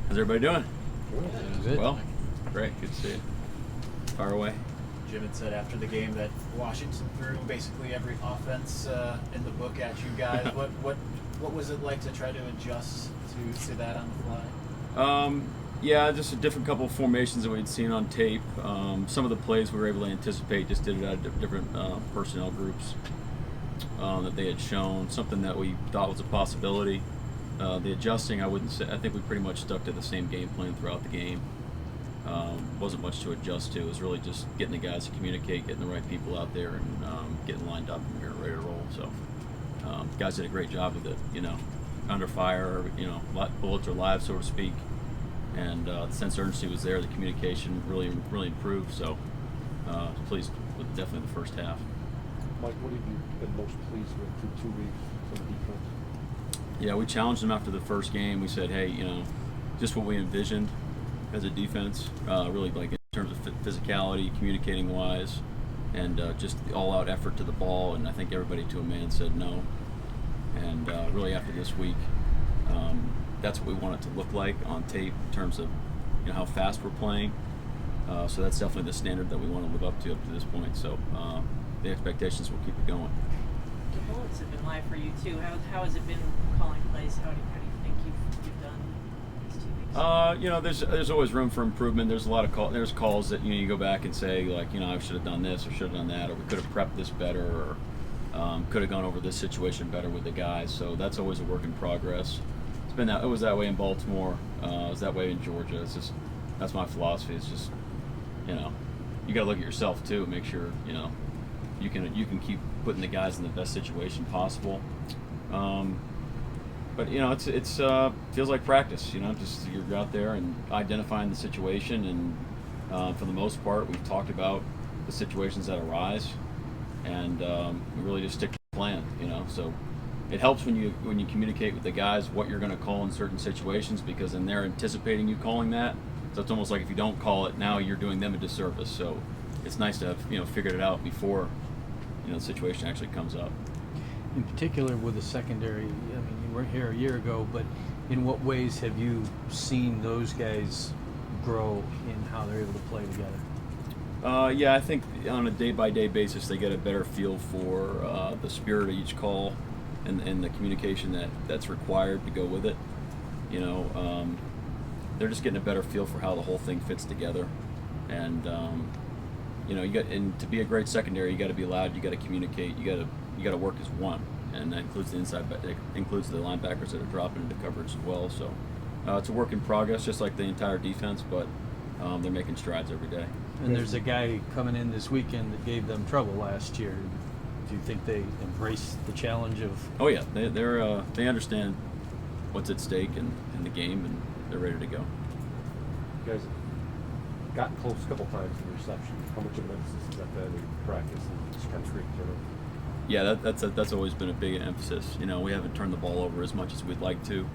How's everybody doing? Good. Well, great. Good to see you. Far away. Jim had said after the game that Washington threw basically every offense in the book at you guys. What was it like to try to adjust to that on the fly? Yeah, just a different couple of formations that we'd seen on tape. Some of the plays we were able to anticipate, just did it out of different personnel groups that they had shown. Something that we thought was a possibility. The adjusting, I wouldn't say. I think we pretty much stuck to the same game plan throughout the game. Wasn't much to adjust to. It was really just getting the guys to communicate, getting the right people out there, and getting lined up and we were ready to roll. So, guys did a great job with it. Under fire, bullets are live, so to speak, and the sense of urgency was there. The communication really improved. So, pleased with definitely the first half. Mike, what have you been most pleased with through 2 weeks from the defense? Yeah, we challenged them after the first game. We said, hey, just what we envisioned as a defense, really like in terms of physicality, communicating wise, and just the all-out effort to the ball. And I think everybody to a man said no. And really after this week, that's what we want it to look like on tape in terms of how fast we're playing. So that's definitely the standard that we want to live up to this point. So the expectations will keep it going. The bullets have been live for you too. How has it been calling plays? How do you think you've done these 2 weeks? There's always room for improvement. There's a lot of there's calls that you go back and say like I should have done this or should have done that, or we could have prepped this better, or could have gone over this situation better with the guys. So that's always a work in progress. It was that way in Baltimore. It was that way in Georgia. It's just that's my philosophy. It's just you got to look at yourself too. Make sure you can keep putting the guys in the best situation possible. But it's feels like practice. Just you're out there and identifying the situation, and for the most part, we've talked about the situations that arise, and we really just stick to the plan. So it helps when you communicate with the guys what you're going to call in certain situations, because then they're anticipating you calling that. So it's almost like if you don't call it now, you're doing them a disservice. So it's nice to have figured it out before the situation actually comes up. In particular with the secondary, you weren't here a year ago, but in what ways have you seen those guys grow in how they're able to play together? Yeah, I think on a day-by-day basis they get a better feel for the spirit of each call and the communication that's required to go with it. They're just getting a better feel for how the whole thing fits together. And to be a great secondary, you got to be loud, you got to communicate, you got to work as one, and that includes the includes the linebackers that are dropping into coverage as well. So it's a work in progress, just like the entire defense, but they're making strides every day. And there's a guy coming in this weekend that gave them trouble last year. Do you think they embrace the challenge of? Oh yeah, they understand what's at stake in the game, and they're ready to go. You guys have gotten close a couple times in reception. How much of an emphasis has that been in practice and just kind of creating turnovers? Yeah, that's always been a big emphasis. We haven't turned the ball over as much as we'd like to,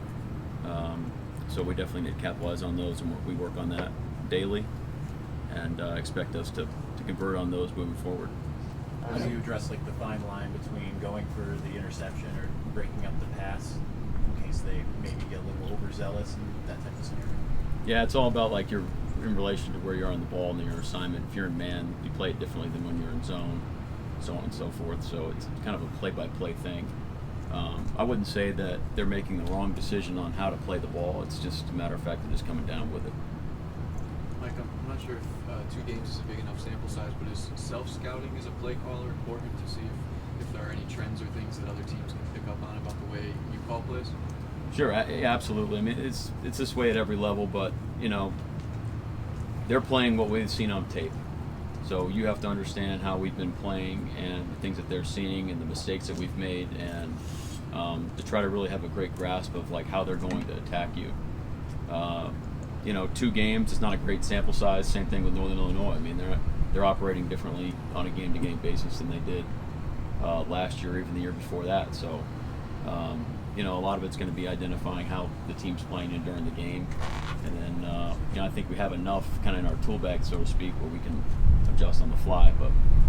so we definitely need to capitalize on those, and we work on that daily, and expect us to convert on those moving forward. How do you address the fine line between going for the interception or breaking up the pass in case they maybe get a little overzealous and that type of scenario? Yeah, it's all about you're in relation to where you are on the ball and your assignment. If you're in man, you play it differently than when you're in zone, so on and so forth. So it's kind of a play-by-play thing. I wouldn't say that they're making the wrong decision on how to play the ball. It's just a matter of fact they're just coming down with it. Mike, I'm not sure if 2 games is a big enough sample size, but is self-scouting as a play caller important to see if there are any trends or things that other teams can pick up on about the way you call plays? Sure, absolutely. It's this way at every level, but they're playing what we've seen on tape. So you have to understand how we've been playing and the things that they're seeing and the mistakes that we've made, and to try to really have a great grasp of how they're going to attack you. 2 games is not a great sample size. Same thing with Northern Illinois. They're operating differently on a game-to-game basis than they did last year, or even the year before that. So a lot of it's going to be identifying how the team's playing in during the game, and then I think we have enough kind of in our tool bag, so to speak, where we can adjust on the fly. But